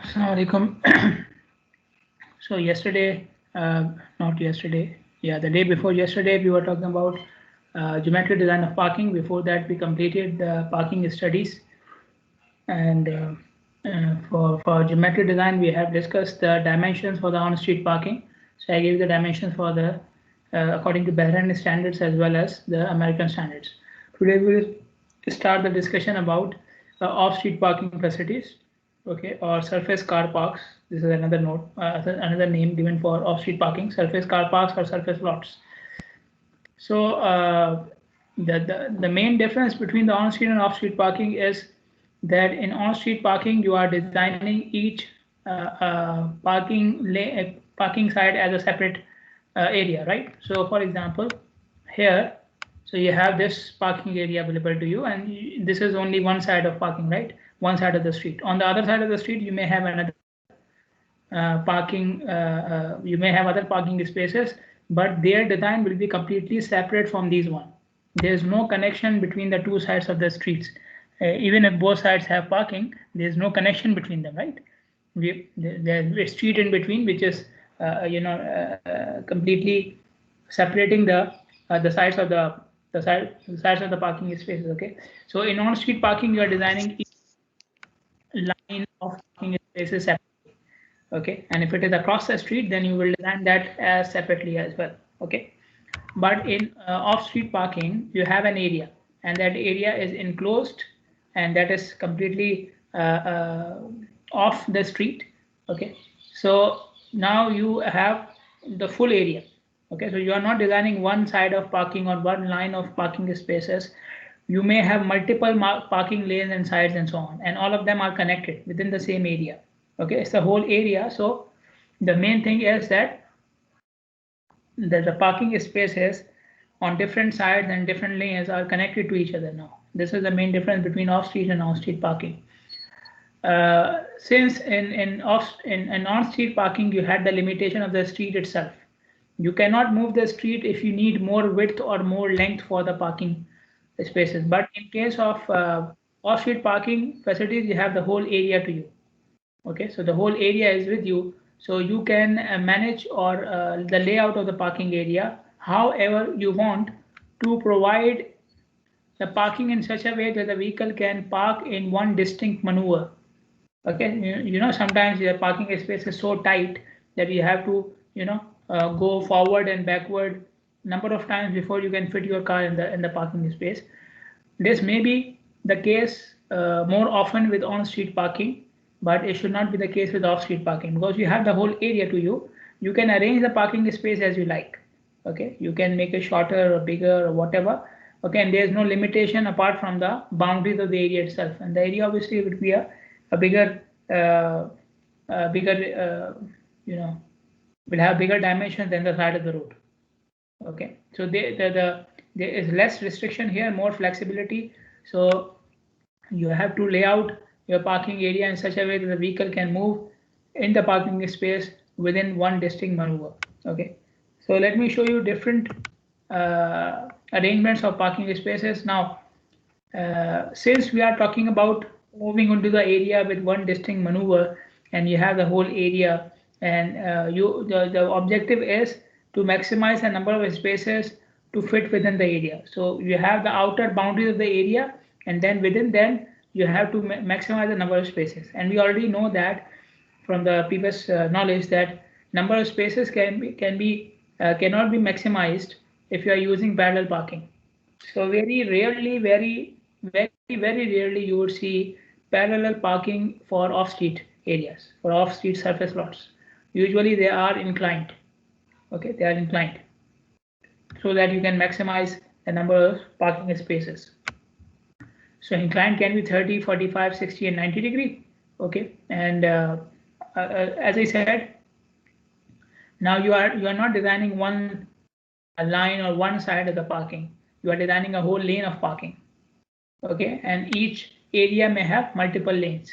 Assalamu alaikum. So yesterday, not yesterday, yeah, the day before yesterday, we were talking about geometry design of parking. Before that, we completed the parking studies, and for geometry design, we have discussed the dimensions for the on-street parking. So I gave the dimensions for the according to Bahraini standards as well as the American standards. Today we will start the discussion about off-street parking facilities, okay, or surface car parks. This is another note, another name given for off-street parking, surface car parks or surface lots. So the main difference between the on-street and off-street parking is that in on-street parking you are designing each parking side as a separate area, right? So for example, here, so you have this parking area available to you, and this is only one side of parking, right? One side of the street. On the other side of the street, you may have another you may have other parking spaces, but their design will be completely separate from these one. There is no connection between the two sides of the streets. Even if both sides have parking, there is no connection between them, right? There's a street in between, which is completely separating the sides of the sides of the parking spaces. Okay, so in on-street parking, you are designing each line of parking spaces separately. Okay, and if it is across the street, then you will design that as separately as well. Okay, but in off-street parking, you have an area, and that area is enclosed, and that is completely off the street. Okay, so now you have the full area. Okay, so you are not designing one side of parking or one line of parking spaces. You may have multiple parking lanes and sides and so on, and all of them are connected within the same area. Okay, it's the whole area. So the main thing is that the parking spaces on different sides and different lanes are connected to each other now. This is the main difference between off-street and on-street parking. Since in on-street parking, you had the limitation of the street itself. You cannot move the street if you need more width or more length for the parking spaces. But in case of off-street parking facilities, you have the whole area to you. Okay, so the whole area is with you, so you can manage or the layout of the parking area however you want to provide the parking in such a way that the vehicle can park in one distinct maneuver. Okay, sometimes the parking space is so tight that you have to go forward and backward number of times before you can fit your car in the parking space. This may be the case more often with on-street parking, but it should not be the case with off-street parking, because you have the whole area to you. You can arrange the parking space as you like. Okay, you can make it shorter or bigger or whatever. Okay, and there is no limitation apart from the boundaries of the area itself. And the area obviously would be a bigger, will have bigger dimensions than the side of the road. Okay, so there is less restriction here, more flexibility. So you have to lay out your parking area in such a way that the vehicle can move in the parking space within one distinct maneuver. Okay, so let me show you different arrangements of parking spaces. Now, since we are talking about moving into the area with one distinct maneuver, and you have the whole area, and the objective is to maximize the number of spaces to fit within the area. So you have the outer boundaries of the area, and then within them you have to maximize the number of spaces. And we already know that from the previous knowledge that number of spaces cannot be maximized if you are using parallel parking. So very rarely, very rarely you would see parallel parking for off-street areas, for off-street surface lots. Usually they are inclined. Okay, they are inclined so that you can maximize the number of parking spaces. So inclined can be 30, 45, 60, and 90 degree. Okay, and as I said, now you are not designing one line or one side of the parking. You are designing a whole lane of parking. Okay, and each area may have multiple lanes.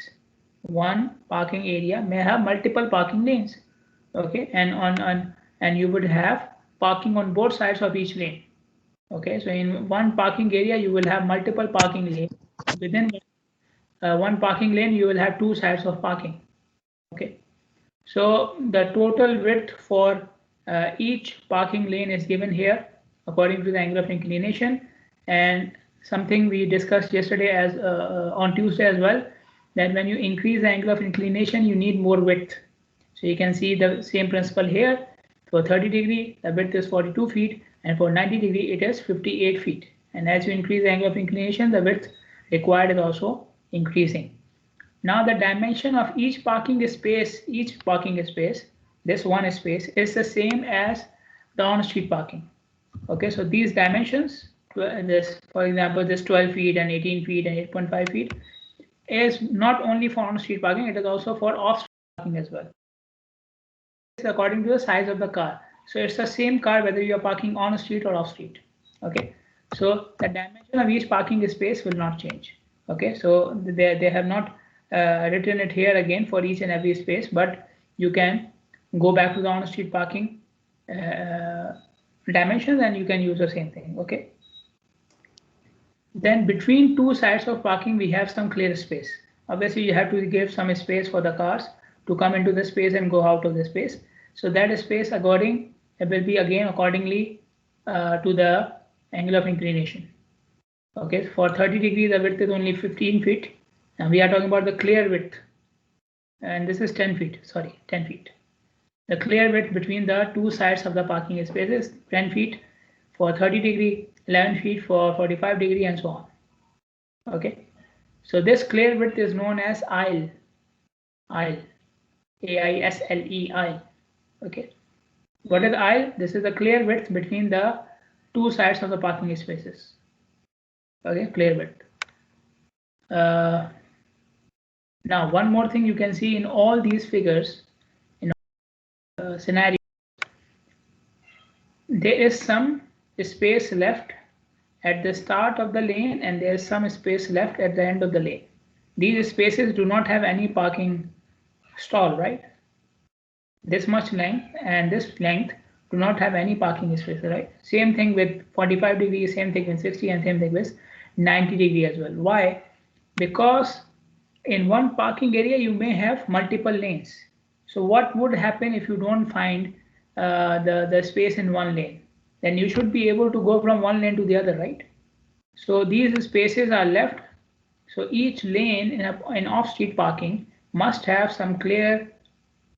One parking area may have multiple parking lanes. Okay, and you would have parking on both sides of each lane. Okay, so in one parking area you will have multiple parking lanes. Within one parking lane you will have two sides of parking. Okay, so the total width for each parking lane is given here according to the angle of inclination, and something we discussed yesterday as on Tuesday as well, that when you increase the angle of inclination you need more width. So you can see the same principle here. For 30 degree the width is 42 feet, and for 90 degree it is 58 feet, and as you increase the angle of inclination the width required is also increasing. Now the dimension of each parking space, this one space is the same as the on-street parking. Okay, so these dimensions, this, for example, this 12 feet and 18 feet and 8.5 feet is not only for on-street parking, it is also for off-street parking as well. It's according to the size of the car. So it's the same car whether you are parking on a street or off street. Okay, so the dimension of each parking space will not change. Okay, so they have not written it here again for each and every space, but you can go back to the on street parking dimensions and you can use the same thing. Okay, then between two sides of parking we have some clear space. Obviously you have to give some space for the cars to come into the space and go out of the space. So that space it will be again accordingly to the angle of inclination. Okay, for 30 degrees the width is only 15 feet, and we are talking about the clear width, and this is 10 feet, sorry, 10 feet. The clear width between the two sides of the parking space is 10 feet for 30 degree, 11 feet for 45 degree, and so on. Okay, so this clear width is known as aisle, A-I-S-L-E, aisle. Okay, what is aisle? This is the clear width between the two sides of the parking spaces. Okay, clear width. Now one more thing you can see in all these figures, in scenario, there is some space left at the start of the lane and there is some space left at the end of the lane. These spaces do not have any parking stall, right? This much length and this length do not have any parking space, right? Same thing with 45 degrees, same thing with 60, and same thing with 90 degree as well. Why? Because in one parking area you may have multiple lanes. So what would happen if you don't find the space in one lane? Then you should be able to go from one lane to the other, right? So these spaces are left. So each lane in off-street parking must have some clear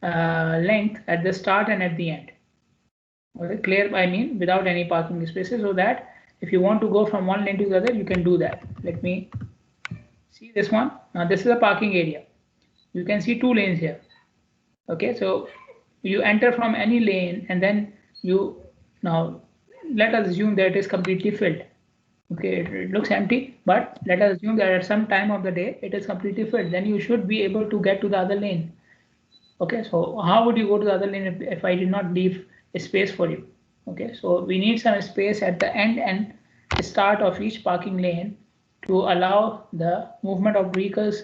length at the start and at the end. Okay, clear, I mean without any parking spaces, so that if you want to go from one lane to the other you can do that. Let me see this one. Now this is a parking area. You can see two lanes here. Okay, so you enter from any lane and then now let us assume that it is completely filled. Okay, it looks empty, but let us assume that at some time of the day it is completely filled. Then you should be able to get to the other lane. Okay, so how would you go to the other lane if I did not leave a space for you? Okay, so we need some space at the end and the start of each parking lane to allow the movement of vehicles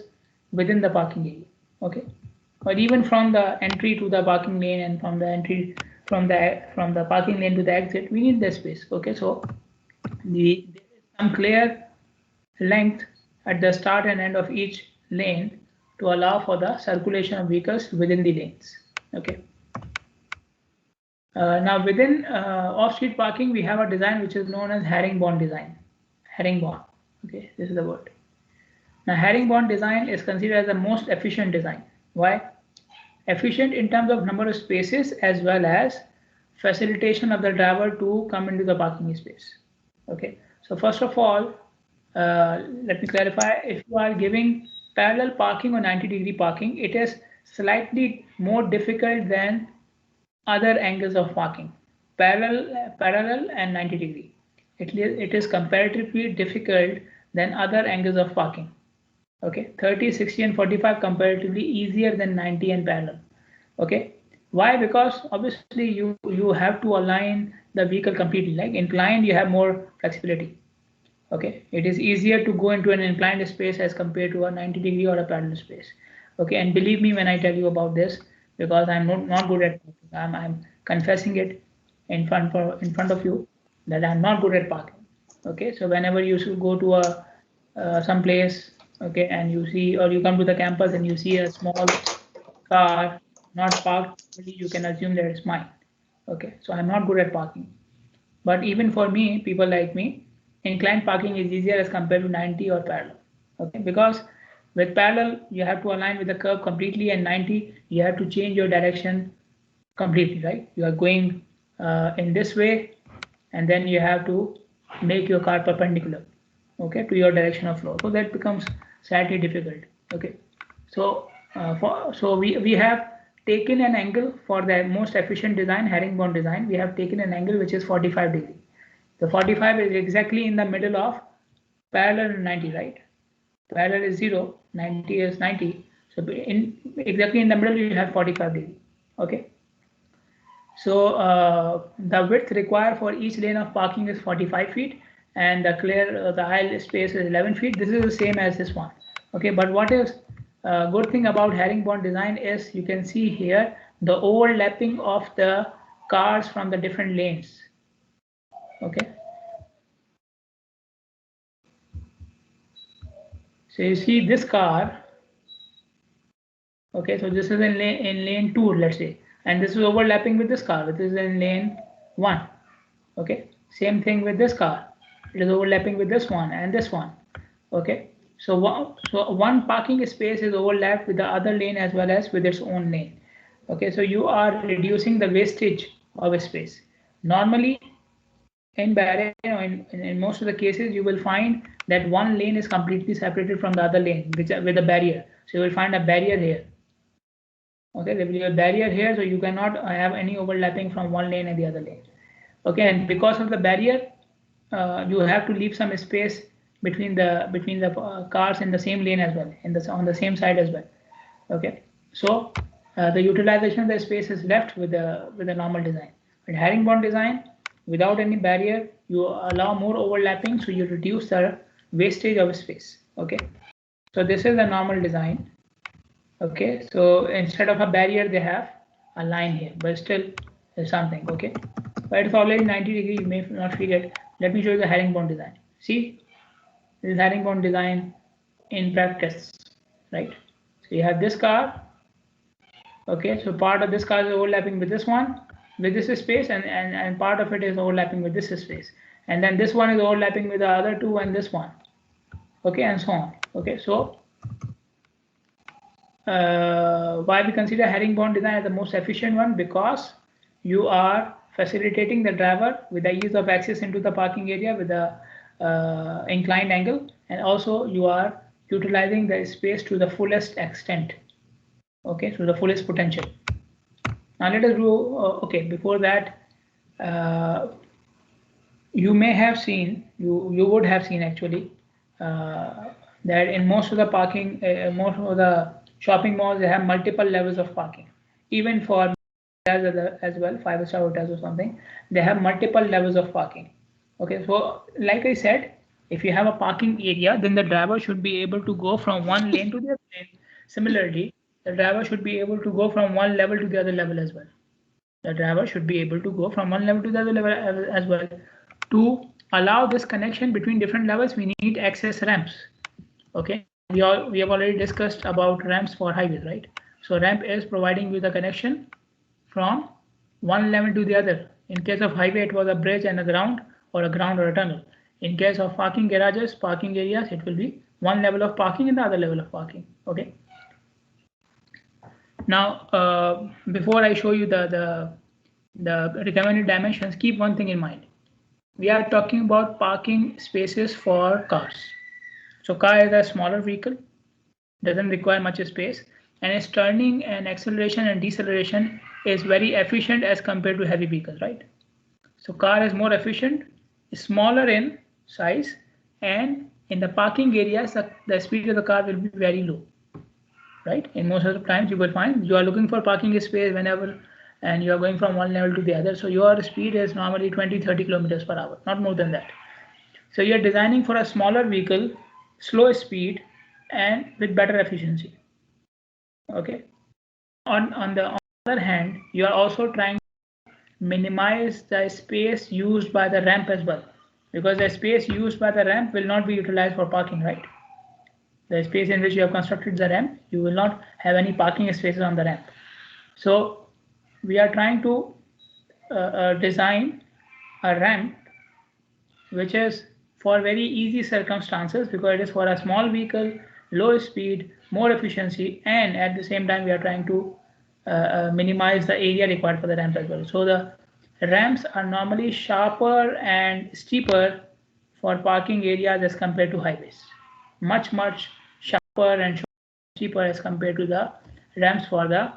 within the parking area. Okay, but even from the entry to the parking lane and from the entry from the parking lane to the exit, we need the space. Okay, so there is some clear length at the start and end of each lane to allow for the circulation of vehicles within the lanes. Okay. Now within off-street parking, we have a design which is known as herringbone design. Herringbone. Okay, this is the word. Now herringbone design is considered as the most efficient design. Why? Efficient in terms of number of spaces as well as facilitation of the driver to come into the parking space. Okay. So first of all, let me clarify. If you are giving parallel parking or 90-degree parking, it is slightly more difficult than other angles of parking. Parallel and 90 degree. It is comparatively difficult than other angles of parking. Okay, 30, 60, and 45 comparatively easier than 90 and parallel. Okay, why? Because obviously you have to align the vehicle completely. Like inclined, you have more flexibility. Okay, it is easier to go into an inclined space as compared to a 90-degree or a parallel space. Okay, and believe me when I tell you about this, because I'm not good at parking. I'm confessing it in front of you that I'm not good at parking. Okay, so whenever you should go to some place, okay, and you see, or you come to the campus and you see a small car not parked, you can assume that it's mine. Okay, so I'm not good at parking. But even for me, people like me, inclined parking is easier as compared to 90 or parallel. Okay, because with parallel, you have to align with the curve completely, and 90, you have to change your direction completely, right? You are going in this way, and then you have to make your car perpendicular, okay, to your direction of flow. So that becomes slightly difficult. Okay, so we have taken an angle for the most efficient design, herringbone design. We have taken an angle which is 45 degree. The 45 is exactly in the middle of parallel and 90, right? Parallel is 0, 90 is 90. So exactly in the middle you have 45 degree. Okay. So the width required for each lane of parking is 45 feet, and the aisle space is 11 feet. This is the same as this one. Okay, but what is a good thing about herringbone design is you can see here the overlapping of the cars from the different lanes. Okay. So you see this car. Okay, so this is in lane 2, let's say, and this is overlapping with this car, which is in lane 1. Okay, same thing with this car, it is overlapping with this one and this one. Okay, so one parking space is overlapped with the other lane as well as with its own lane. Okay, so you are reducing the wastage of a space. Normally in Bahrain, in most of the cases, you will find that one lane is completely separated from the other lane with a barrier. So you will find a barrier here. Okay, there will be a barrier here, so you cannot have any overlapping from one lane and the other lane. Okay, and because of the barrier, you have to leave some space between the cars in the same lane as well, on the same side as well. Okay, so the utilization of the space is left with the normal design. But herringbone design, without any barrier, you allow more overlapping, so you reduce the wastage of space. Okay, so this is the normal design. Okay, so instead of a barrier they have a line here, but still there's something. Okay, but it's already 90 degree, you may not feel it. Let me show you the herringbone design. See, this is herringbone design in practice, right? So you have this car. Okay, so part of this car is overlapping with this one, with this space, and part of it is overlapping with this space, and then this one is overlapping with the other two and this one. Okay, and so on. Okay, so why we consider herringbone design as the most efficient one? Because you are facilitating the driver with the ease of access into the parking area with the inclined angle, and also you are utilizing the space to the fullest extent. Okay, to the fullest potential. Now let us do okay, before that, you may have seen, you would have seen actually, that in most of the most of the shopping malls, they have multiple levels of parking. Even for as well, 5-star hotels or something, they have multiple levels of parking. Okay, so like I said, if you have a parking area, then the driver should be able to go from one lane to the other lane. Similarly, the driver should be able to go from one level to the other level as well. The driver should be able to go from one level to the other level as well. To allow this connection between different levels, we need access ramps. Okay, we have already discussed about ramps for highways, right? So ramp is providing you the connection from one level to the other. In case of highway, it was a bridge and a ground, or a ground or a tunnel. In case of parking garages, parking areas, it will be one level of parking and the other level of parking. Okay. Now, before I show you the recommended dimensions, keep one thing in mind. We are talking about parking spaces for cars. So car is a smaller vehicle, doesn't require much space, and its turning and acceleration and deceleration is very efficient as compared to heavy vehicles, right? So car is more efficient, smaller in size, and in the parking areas, the speed of the car will be very low, right? In most of the times you will find you are looking for parking space whenever, and you are going from one level to the other. So your speed is normally 20-30 kilometers per hour, not more than that. So you're designing for a smaller vehicle, slow speed, and with better efficiency. Okay. On the other hand, you are also trying to minimize the space used by the ramp as well, because the space used by the ramp will not be utilized for parking, right? the space in which you have constructed the ramp, you will not have any parking spaces on the ramp. So we are trying to design a ramp which is for very easy circumstances, because it is for a small vehicle, low speed, more efficiency, and at the same time we are trying to minimize the area required for the ramp as well. So the ramps are normally sharper and steeper for parking areas as compared to highways. Much sharper and steeper as compared to the ramps for the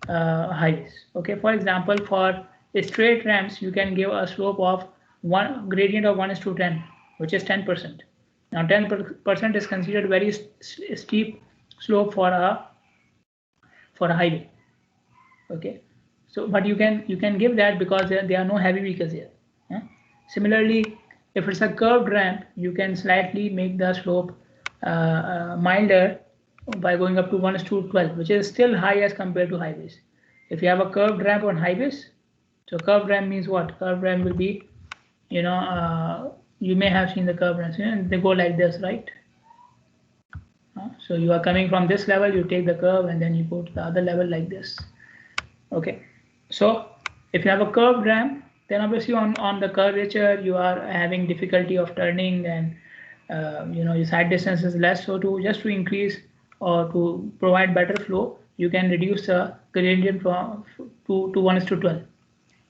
highways. Okay, for example, for straight ramps, you can give a slope of one gradient of 1:10, which is 10%. Now 10% is considered very steep slope for a highway. Okay, so but you can give that because there are no heavy vehicles here. Yeah? Similarly, if it's a curved ramp, you can slightly make the slope milder by going up to 1:12, which is still high as compared to highways. If you have a curved ramp on highways, so curved ramp means what? Curved ramp will be, you may have seen the curved ramps, they go like this, right? So you are coming from this level, you take the curve, and then you go to the other level like this. Okay, so if you have a curved ramp, then obviously on the curvature you are having difficulty of turning, and your side distance is less. So to increase or to provide better flow, you can reduce the gradient from to 1:12.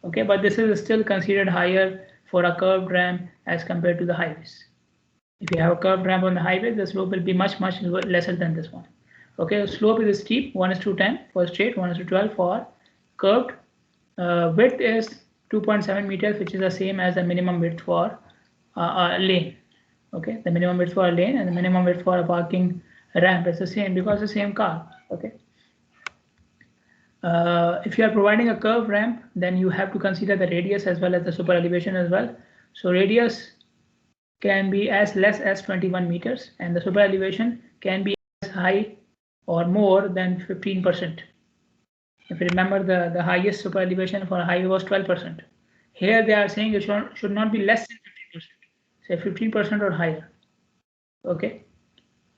Okay, but this is still considered higher for a curved ramp as compared to the highways. If you have a curved ramp on the highway, the slope will be much lesser than this one. Okay, slope is steep, 1:10 for straight, 1:12 for curved. Width is 2.7 meters, which is the same as the minimum width for a lane. Okay, the minimum width for a lane and the minimum width for a parking ramp is the same because it's the same car. Okay. If you are providing a curved ramp, then you have to consider the radius as well as the super elevation as well. So radius can be as less as 21 meters, and the super elevation can be as high or more than 15%. If you remember, the highest super elevation for a highway was 12%. Here they are saying it should not be less than 15%, say 15% or higher. Okay,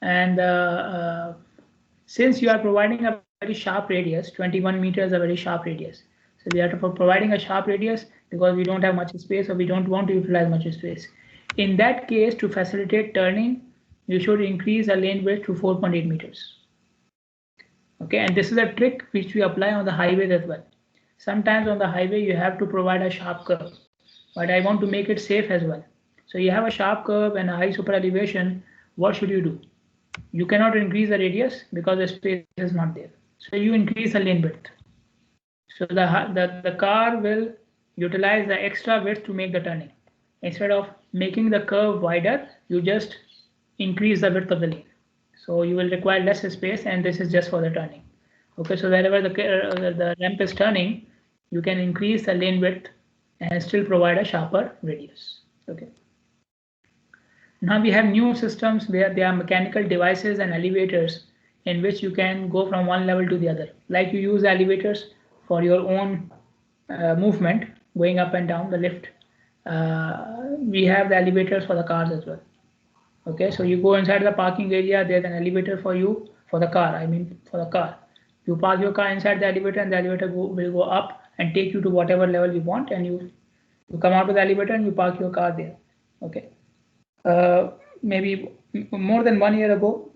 and since you are providing a very sharp radius, 21 meters is a very sharp radius. So we are providing a sharp radius because we don't have much space, or we don't want to utilize much space. In that case, to facilitate turning, you should increase the lane width to 4.8 meters. Okay, and this is a trick which we apply on the highway as well. Sometimes on the highway you have to provide a sharp curve, but I want to make it safe as well. So you have a sharp curve and a high super elevation. What should you do? You cannot increase the radius because the space is not there. So you increase the lane width. So the car will utilize the extra width to make the turning. Instead of making the curve wider, you just increase the width of the lane. So you will require less space, and this is just for the turning. Okay, so wherever the ramp is turning, you can increase the lane width and still provide a sharper radius. Okay. Now we have new systems where there are mechanical devices and elevators in which you can go from one level to the other. Like you use elevators for your own movement, going up and down the lift. We have the elevators for the cars as well. Okay, so you go inside the parking area, there's an elevator for you, for the car, for the car. You park your car inside the elevator, and the elevator will go up and take you to whatever level you want, and you come out of the elevator and you park your car there. Okay. Maybe more than 1 year ago,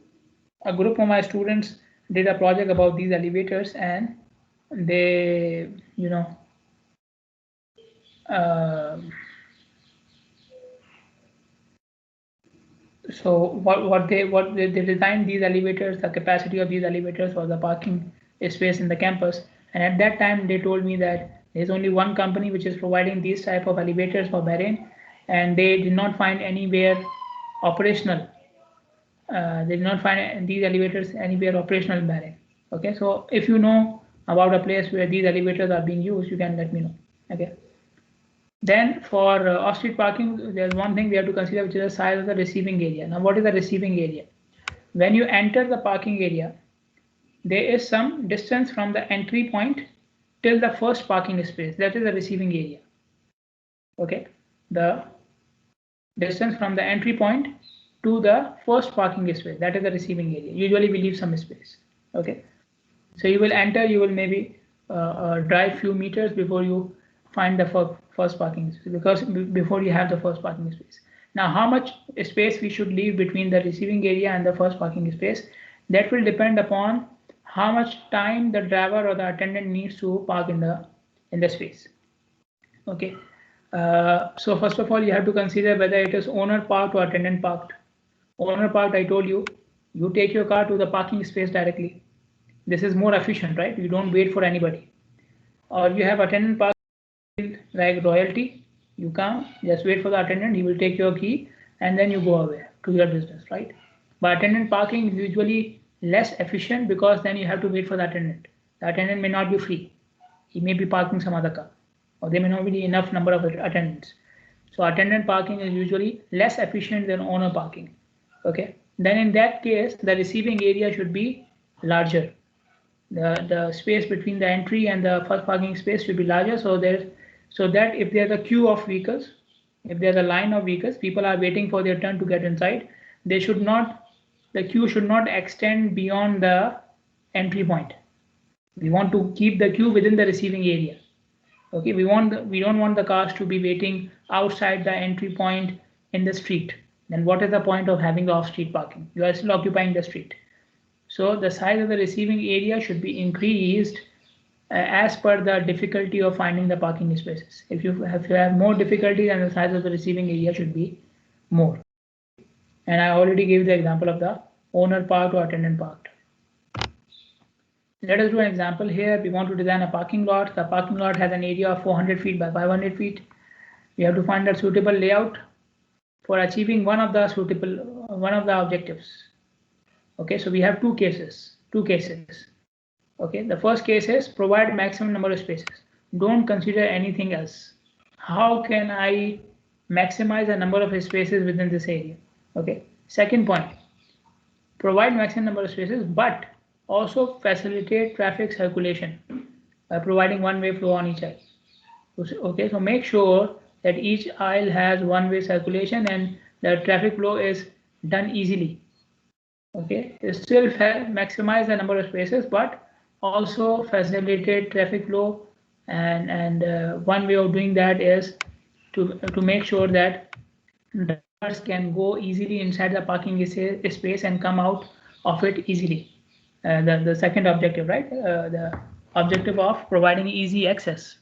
a group of my students did a project about these elevators, and they, so what they designed these elevators, the capacity of these elevators for the parking space in the campus. And at that time, they told me that there's only one company which is providing these type of elevators for Bahrain, and they did not find anywhere operational. They did not find these elevators anywhere operational in Bahrain. Okay, so if you know about a place where these elevators are being used, you can let me know. Okay. Then for off-street parking, there's one thing we have to consider, which is the size of the receiving area. Now, what is the receiving area? When you enter the parking area, there is some distance from the entry point till the first parking space. That is the receiving area. Okay, the distance from the entry point to the first parking space, that is the receiving area. Usually we leave some space. Okay, so you will enter, you will maybe drive few meters before you find the first parking space, because before you have the first parking space. Now, how much space we should leave between the receiving area and the first parking space, that will depend upon how much time the driver or the attendant needs to park in the space. Okay, so first of all, you have to consider whether it is owner parked or attendant parked. Owner parked, I told you, you take your car to the parking space directly. This is more efficient, right? You don't wait for anybody. Or you have attendant park like royalty. You come, just wait for the attendant. He will take your key and then you go away to your business, right? But attendant parking is usually less efficient because then you have to wait for the attendant. The attendant may not be free. He may be parking some other car, or there may not be enough number of attendants. So attendant parking is usually less efficient than owner parking. Okay. Then in that case, the receiving area should be larger. The space between the entry and the first parking space should be larger, so that if there's a queue of vehicles, if there's a line of vehicles, people are waiting for their turn to get inside, the queue should not extend beyond the entry point. We want to keep the queue within the receiving area. Okay, we don't want the cars to be waiting outside the entry point in the street. Then what is the point of having the off-street parking? You are still occupying the street. So the size of the receiving area should be increased as per the difficulty of finding the parking spaces. If you have more difficulty, then the size of the receiving area should be more. And I already gave the example of the owner parked or attendant parked. Let us do an example here. We want to design a parking lot. The parking lot has an area of 400 feet by 500 feet. We have to find a suitable layout for achieving one of the objectives. Okay, so we have two cases. Okay, the first case is provide maximum number of spaces. Don't consider anything else. How can I maximize the number of spaces within this area? Okay, second point, provide maximum number of spaces, but also facilitate traffic circulation by providing one-way flow on each aisle. Okay, so make sure that each aisle has one-way circulation and the traffic flow is done easily. Okay, still maximize the number of spaces, but also facilitate traffic flow, and one way of doing that is to make sure that drivers can go easily inside the parking space and come out of it easily. The second objective, right? The objective of providing easy access.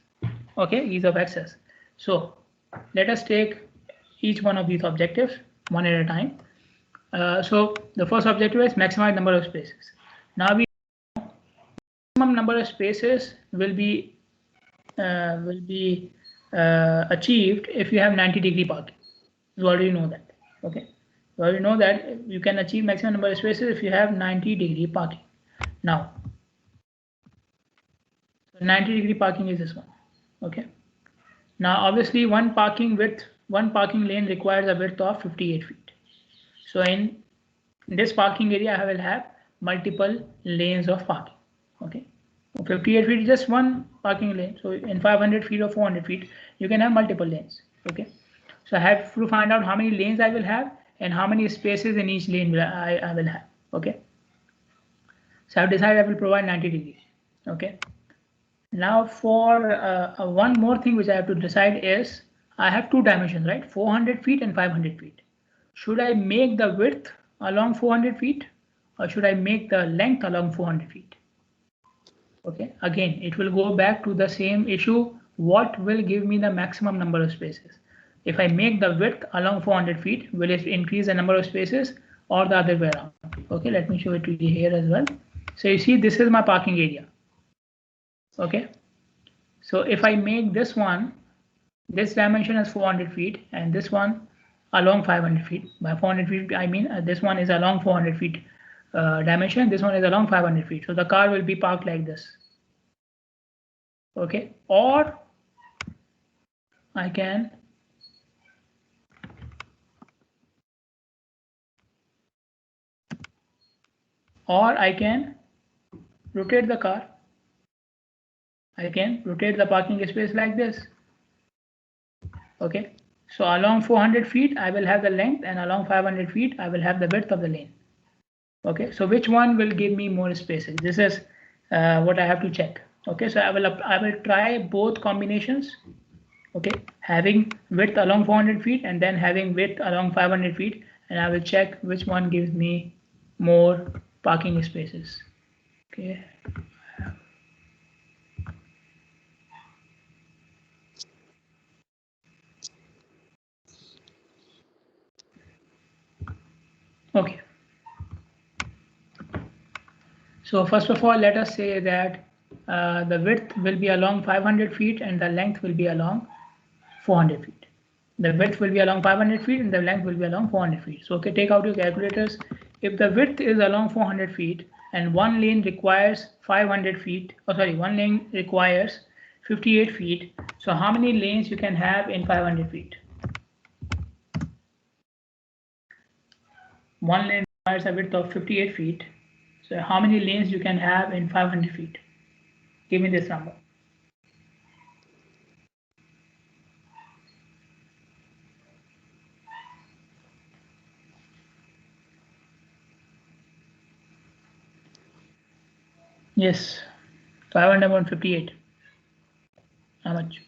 Okay, ease of access. So let us take each one of these objectives one at a time. So the first objective is maximize number of spaces. Now maximum number of spaces will be achieved if you have 90-degree parking. You already know that. Okay, you already know that you can achieve maximum number of spaces if you have 90-degree parking. Now, 90-degree parking is this one. Okay. Now, obviously, one parking lane requires a width of 58 feet. So in this parking area, I will have multiple lanes of parking. Okay, 58 feet is just one parking lane. So in 500 feet or 400 feet, you can have multiple lanes. Okay, so I have to find out how many lanes I will have and how many spaces in each lane I will have. Okay, so I've decided I will provide 90 degrees. Okay, now for one more thing which I have to decide is I have two dimensions, right? 400 feet and 500 feet. Should I make the width along 400 feet or should I make the length along 400 feet? Okay, again, it will go back to the same issue. What will give me the maximum number of spaces? If I make the width along 400 feet, will it increase the number of spaces or the other way around? Okay, let me show it to you here as well. So you see, this is my parking area. Okay, so if I make this one, this dimension is 400 feet and this one along 500 feet. By 400 feet, I mean this one is along 400 feet dimension. This one is along 500 feet. So the car will be parked like this. Okay, or I can rotate the car. I can rotate the parking space like this. Okay, So along 400 feet, I will have the length, and along 500 feet, I will have the width of the lane. Okay, so which one will give me more spaces? This is what I have to check. Okay, so I will try both combinations. Okay, having width along 400 feet and then having width along 500 feet, and I will check which one gives me more parking spaces. Okay. Okay. So first of all, let us say that the width will be along 500 feet and the length will be along 400 feet. The width will be along 500 feet and the length will be along 400 feet. So okay, take out your calculators. If the width is along 400 feet and one lane requires 500 feet, one lane requires 58 feet. So how many lanes you can have in 500 feet? One lane requires a width of 58 feet. So how many lanes you can have in 500 feet? Give me this number. Yes, 558. How much?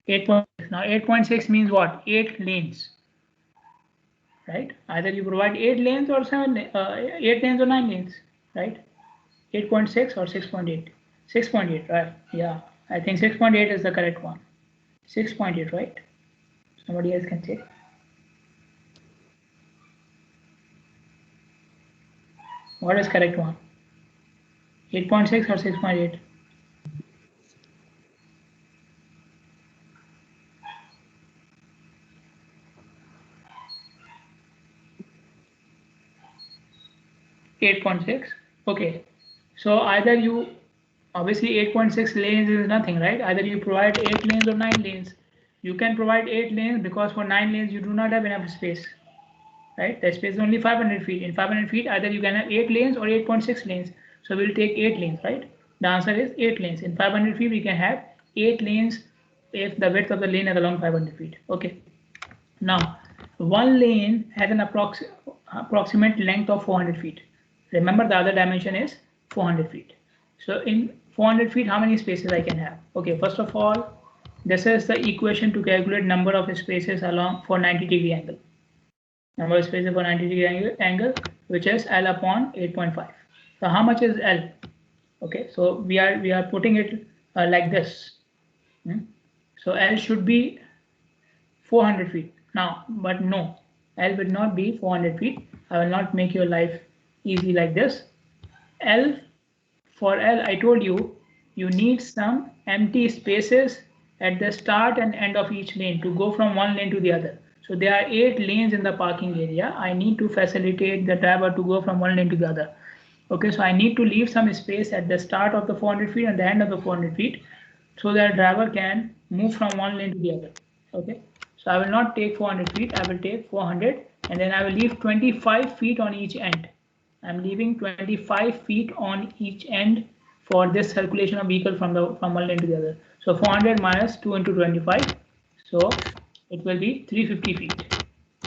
8.6. Now 8.6 means what? 8 lanes. Right? Either you provide 8 lanes or 8 lanes or 9 lanes, right? 8.6 or 6.8. 6.8, right? Yeah, I think 6.8 is the correct one. 6.8, right? Somebody else can say. What is correct one? 8.6 or 6.8? 8.6. Okay. So either you, obviously 8.6 lanes is nothing, right? Either you provide 8 lanes or 9 lanes. You can provide 8 lanes because for 9 lanes you do not have enough space, right? The space is only 500 feet. In 500 feet, either you can have 8 lanes or 8.6 lanes. So we'll take 8 lanes, right? The answer is 8 lanes. In 500 feet, we can have 8 lanes if the width of the lane is along 500 feet. Okay. Now, one lane has an approximate length of 400 feet. Remember, the other dimension is 400 feet. So in 400 feet, how many spaces I can have? Okay, first of all, this is the equation to calculate number of spaces along for 90-degree angle. Number of spaces for 90-degree angle, which is L upon 8.5. So how much is L? Okay, so we are putting it like this. So L should be 400 feet. Now, but no, L will not be 400 feet. I will not make your life easy like this. L, for L, I told you, you need some empty spaces at the start and end of each lane to go from one lane to the other. So there are 8 lanes in the parking area. I need to facilitate the driver to go from one lane to the other. Okay, so I need to leave some space at the start of the 400 feet and the end of the 400 feet so that driver can move from one lane to the other. Okay, so I will not take 400 feet, I will take 400 and then I will leave 25 feet on each end. I'm leaving 25 feet on each end for this circulation of vehicle from one lane to the other. So 400 minus 2 into 25. So it will be 350 feet.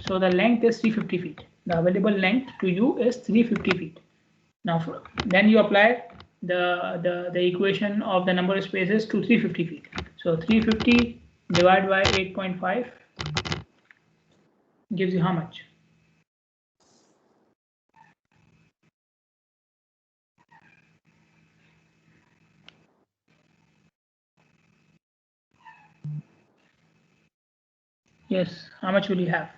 So the length is 350 feet. The available length to you is 350 feet. Now then you apply the equation of the number of spaces to 350 feet. So 350 divided by 8.5 gives you how much? Yes, how much will you have?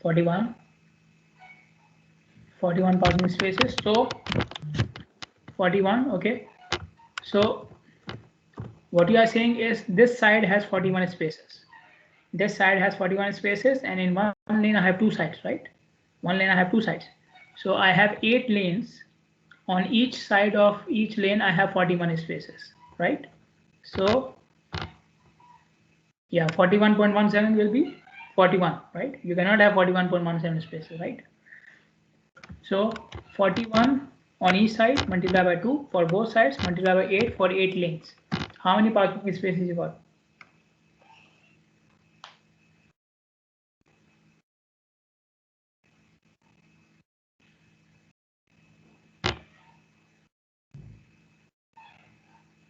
41. 41 parking spaces. So 41. Okay. So what you are saying is this side has 41 spaces. This side has 41 spaces, and in one lane I have 2 sides, right? One lane I have 2 sides. So I have 8 lanes. On each side of each lane I have 41 spaces, right? So yeah, 41.17 will be 41, right? You cannot have 41.17 spaces, right? So 41 on each side, multiply by 2 for both sides, multiply by 8 for 8 lanes. How many parking spaces you got?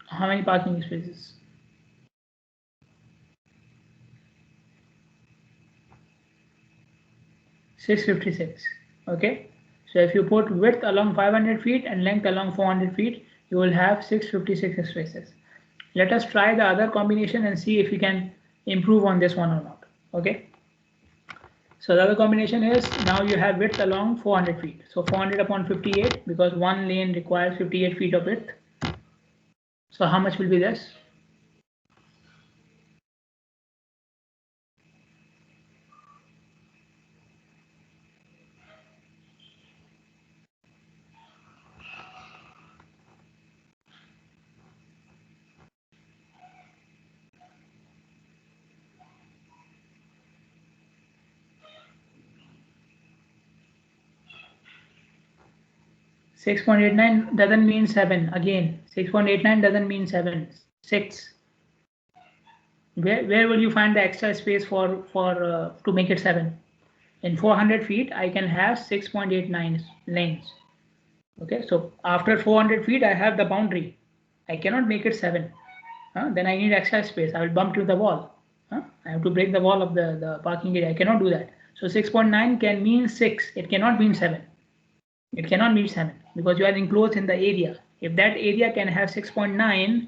How many parking spaces? 656. Okay. So if you put width along 500 feet and length along 400 feet, you will have 656 spaces. Let us try the other combination and see if we can improve on this one or not. Okay. So the other combination is, now you have width along 400 feet. So 400 upon 58, because one lane requires 58 feet of width. So how much will be this? Six 6.89 doesn't mean 7. Again, 6.89 doesn't mean 7. 6. Where will you find the extra space for to make it 7? In 400 feet, I can have 6.89 lanes. Okay, so after 400 feet, I have the boundary. I cannot make it 7. Then I need extra space. I will bump to the wall. I have to break the wall of the parking area. I cannot do that. So 6.9 can mean 6. It cannot mean 7. It cannot mean 7 because you are enclosed in the area. If that area can have 6.9,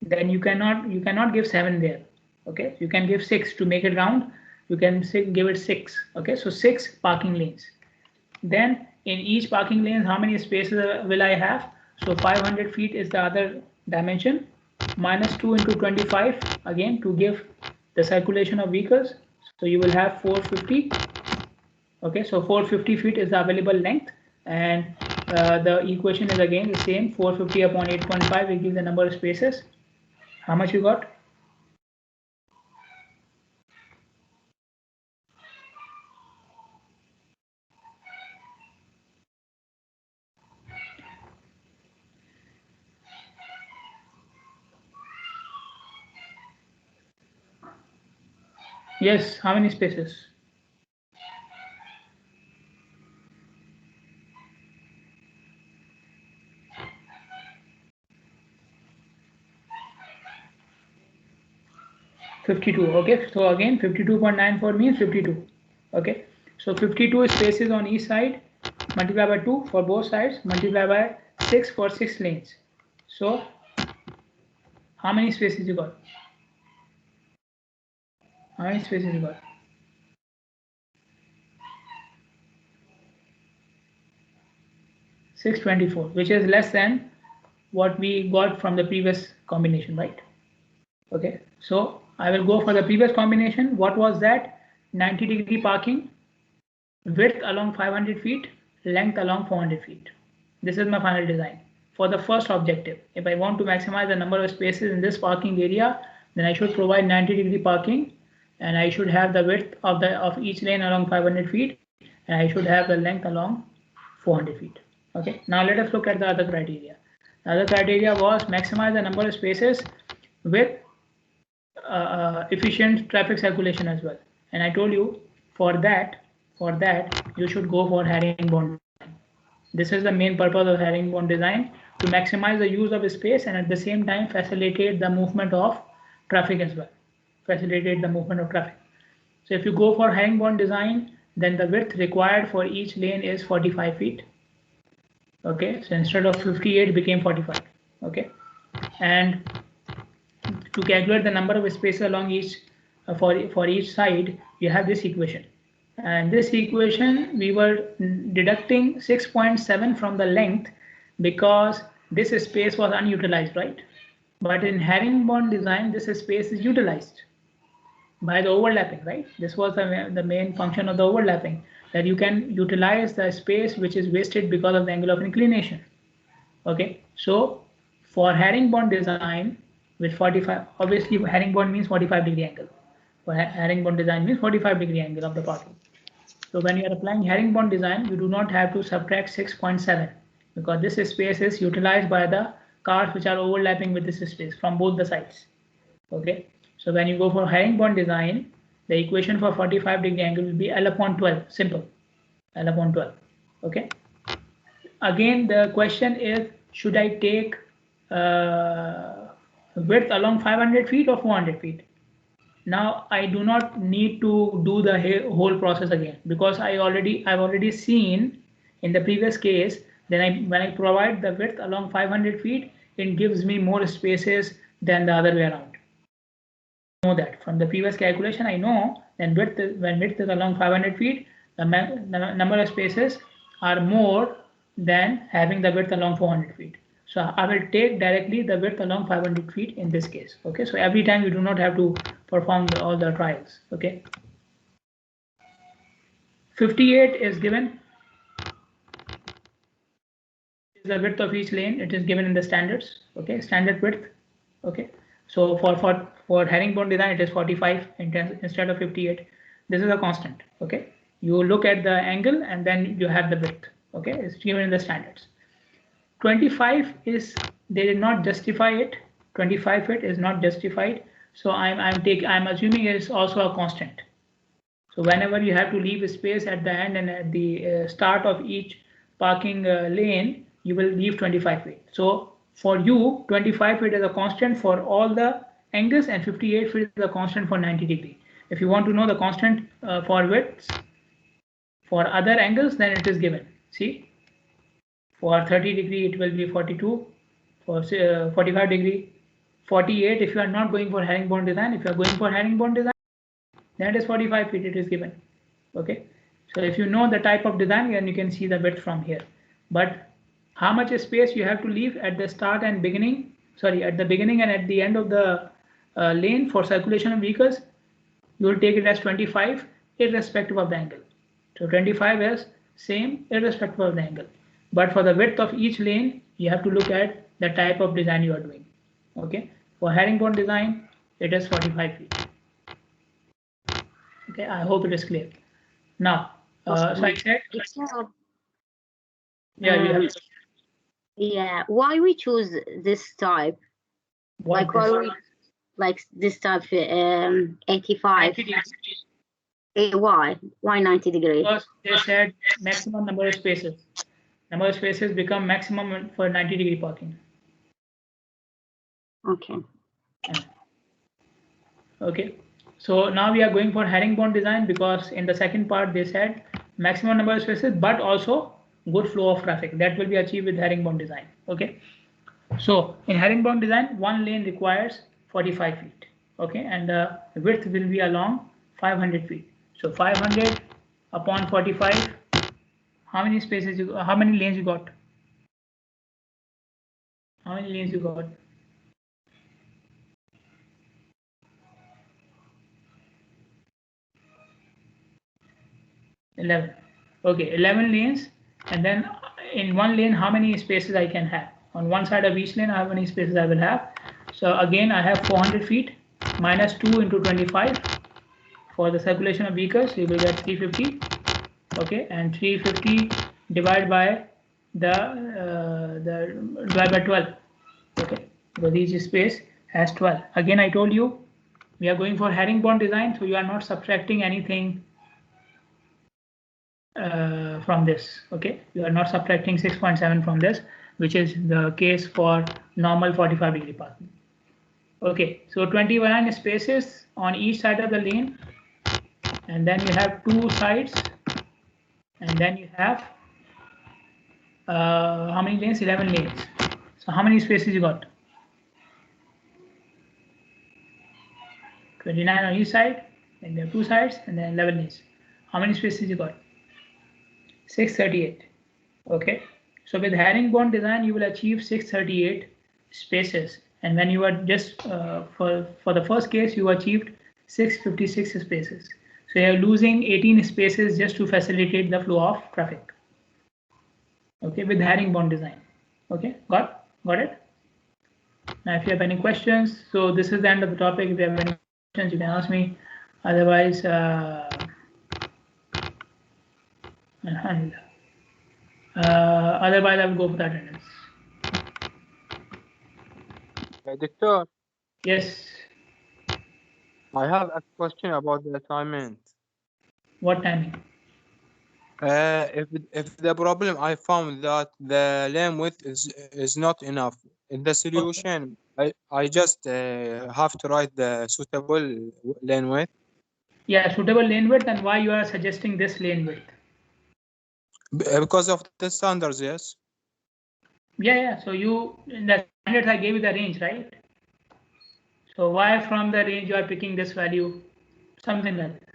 then you cannot give 7 there. Okay, you can give 6 to make it round. You can give it 6. Okay, so 6 parking lanes. Then in each parking lane, how many spaces will I have? So 500 feet is the other dimension, minus 2 into 25 again to give the circulation of vehicles. So you will have 450. Okay, so 450 feet is the available length, and the equation is again the same. 450 upon 8.5 will give the number of spaces. How much you got? Yes, how many spaces? $52. Okay, so again 52.94 means 52. Okay, so 52 spaces on each side, multiply by 2 for both sides, multiply by 6 for 6 lanes. So how many spaces you got? How many spaces you got? 624, which is less than what we got from the previous combination, right? Okay, so I will go for the previous combination. What was that? 90-degree parking, width along 500 feet, length along 400 feet. This is my final design for the first objective. If I want to maximize the number of spaces in this parking area, then I should provide 90-degree parking, and I should have the width of each lane along 500 feet, and I should have the length along 400 feet. Okay, now let us look at the other criteria. The other criteria was maximize the number of spaces with efficient traffic circulation as well. And I told you for that you should go for herringbone. This is the main purpose of herringbone design, to maximize the use of space and at the same time facilitate the movement of traffic as well. Facilitate the movement of traffic. So if you go for herringbone design, then the width required for each lane is 45 feet. Okay, so instead of 58 it became 45. Okay, and to calculate the number of spaces along each for each side, you have this equation, and this equation we were deducting 6.7 from the length because this space was unutilized, right? But in herringbone design, this space is utilized by the overlapping, right? This was the main function of the overlapping, that you can utilize the space which is wasted because of the angle of inclination. Okay, so for herringbone design with 45, obviously herringbone means 45-degree angle. For herringbone design means 45-degree angle of the parking. So when you are applying herringbone design, you do not have to subtract 6.7. because this space is utilized by the cars which are overlapping with this space from both the sides. Okay, so when you go for herringbone design, the equation for 45-degree angle will be L upon 12, simple, L upon 12. Okay, again the question is, should I take width along 500 feet or 400 feet? Now I do not need to do the whole process again, because I've already seen in the previous case that when I provide the width along 500 feet, it gives me more spaces than the other way around. I know that from the previous calculation. I know that when width is along 500 feet, the number of spaces are more than having the width along 400 feet. So I will take directly the width along 500 feet in this case. Okay, so every time you do not have to perform all the trials. Okay, 58 is given. Is the width of each lane. It is given in the standards. Okay, standard width. Okay, so for herringbone design, it is 45 instead of 58. This is a constant. Okay, you look at the angle and then you have the width. Okay, it's given in the standards. 25 is, they did not justify it. 25 feet is not justified, so I'm assuming it is also a constant. So whenever you have to leave a space at the end and at the start of each parking lane, you will leave 25 feet. So for you, 25 feet is a constant for all the angles and 58 feet is a constant for 90 degree. If you want to know the constant for widths for other angles, then it is given. See, for 30 degree it will be 42, for 45 degree 48. If you are not going for herringbone design, if you are going for herringbone design, then it is 45 feet, it is given. Okay, so if you know the type of design, then you can see the width from here. But how much space you have to leave at the start and beginning, sorry, at the beginning and at the end of the lane for circulation of vehicles, you will take it as 25 irrespective of the angle. So 25 is same irrespective of the angle. But for the width of each lane, you have to look at the type of design you are doing. Okay, for herringbone design, it is 45 feet. Okay, I hope it is clear. Now, so I said, yeah, why we choose this type? Like why we like this type 85? Why 90 degrees? Because they said maximum number of spaces. Number of spaces become maximum for 90 degree parking. Okay. Okay. So now we are going for herringbone design, because in the second part they said maximum number of spaces, but also good flow of traffic. That will be achieved with herringbone design. Okay. So in herringbone design, one lane requires 45 feet. Okay, and the width will be along 500 feet. So 500 upon 45. How many spaces you? How many lanes you got? How many lanes you got? 11. Okay, 11 lanes, and then in one lane, how many spaces I can have? On one side of each lane, how many spaces I will have? So again, I have 400 feet minus 2 into 25 for the circulation of vehicles. You will get 350. Okay, and 350 divided by divided by 12. Okay, because each space has 12. Again, I told you we are going for herringbone design, so you are not subtracting anything from this. Okay, you are not subtracting 6.7 from this, which is the case for normal 45 degree parking. Okay, so 21 spaces on each side of the lane, and then you have two sides, and then you have how many lanes? 11 lanes. So how many spaces you got? 29 on each side, and there are two sides, and then 11 lanes. How many spaces you got? 638. Okay, so with herringbone design, you will achieve 638 spaces, and when you are just for the first case, you achieved 656 spaces. So you are losing 18 spaces just to facilitate the flow of traffic. Okay, with herringbone design. Okay, got it? Now, if you have any questions, so this is the end of the topic. If you have any questions, you can ask me. Otherwise, Otherwise, I will go for the attendance. Doctor, Yes. I have a question about the assignment. What timing? If the problem I found that the lane width is not enough in the solution, I just have to write the suitable lane width. Yeah, suitable lane width, and why you are suggesting this lane width? Because of the standards, yes. Yeah. So you, in the standards, I gave you the range, right? So why from the range you are picking this value? Something like this.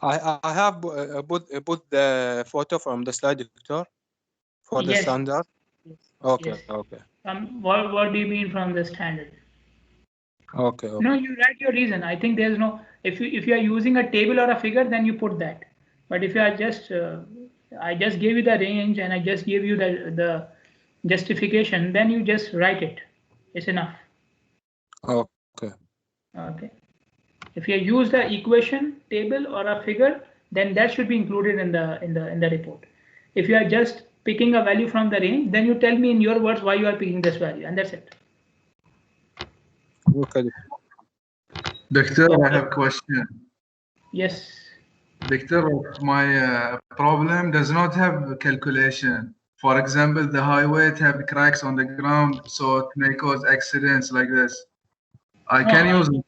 I have put the photo from the slide, Doctor, for the Yes. standard. Yes. Okay, Yes. okay. What do you mean from the standard? Okay. No, you write your reason. I think there's no, if you are using a table or a figure, then you put that. But if you are just, I just gave you the range and I just gave you the justification, then you just write it. It's enough. Okay. Okay. If you use the equation table or a figure, then that should be included in the report. If you are just picking a value from the range, then you tell me in your words why you are picking this value, and that's it. Okay. Doctor, I have a question. Yes. Doctor, my problem does not have a calculation. For example, the highway have cracks on the ground, so it may cause accidents like this. I can use it.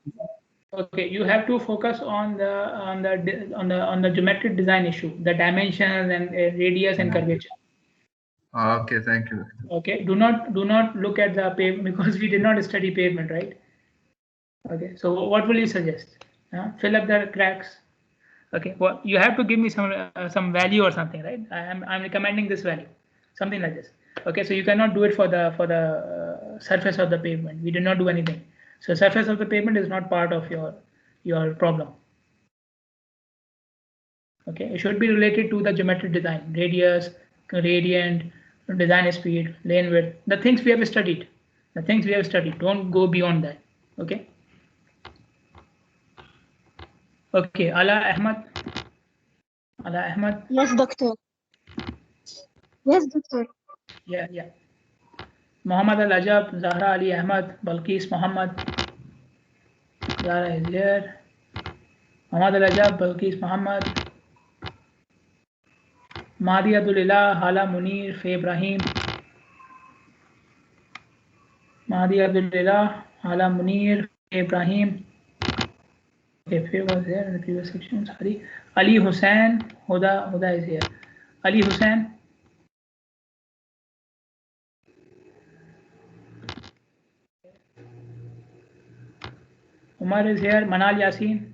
Okay, you have to focus on the geometric design issue, the dimensions and radius and curvature. Okay, thank you. Okay, do not look at the pavement because we did not study pavement, right? Okay, so what will you suggest? Fill up the cracks. Okay, well, you have to give me some value or something, right? I'm recommending this value, something like this. Okay, so you cannot do it for the surface of the pavement. We did not do anything. So surface of the pavement is not part of your problem. Okay, it should be related to the geometric design, radius, gradient, design speed, lane width, the things we have studied. The things we have studied. Don't go beyond that. Okay. Okay, Ala Ahmad. Ala Ahmad. Yes, doctor. Yes, doctor. Yeah. Muhammad Al-Ajab, Zahra Ali Ahmad, Balqis Muhammad. Zahra is here. Muhammad Al-Ajab, Balqis Muhammad. Mahdi Abdulillah, Hala Munir, Faye Ibrahim. Mahdi Abdulillah, Hala Munir, Faye Ibrahim. Okay, Faye was there in the previous section, sorry. Ali Hussain, Huda is here. Ali Hussain. Umar is here. Manal Yasin,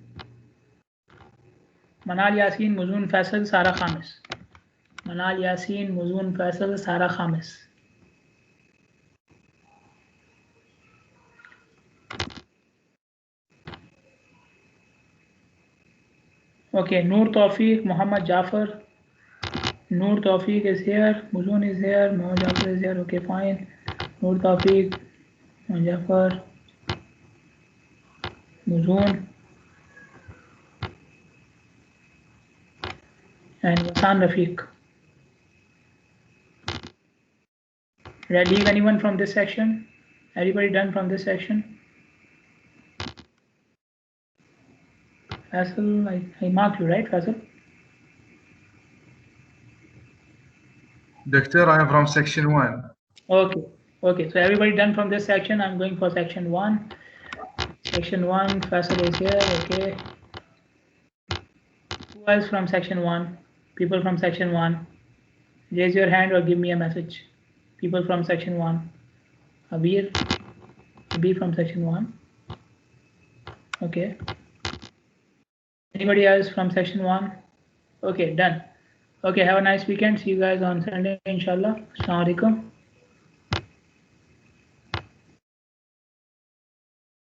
Muzun Faisal, Sara Khamis. Manal Yasin, Muzun Faisal, Sara Khamis. Okay, Noor Tawfiq, Muhammad Jafar. Noor Tawfiq is here. Muzun is here. Muhammad Jafar is here. Okay, fine. Noor Tawfiq, Muhammad Jafar, Muzun, and Wasan Rafiq. Did I leave anyone from this section? Everybody done from this section? Faisal, I marked you, right, Faisal? Doctor, I am from section 1. Okay, so everybody done from this section. I'm going for section 1. Section 1, Faisal is here, okay. Who else from section 1? People from section 1. Raise your hand or give me a message. People from section 1. Abir from section 1. Okay. Anybody else from section 1? Okay, done. Okay, have a nice weekend. See you guys on Sunday, inshallah. Assalamu alaikum.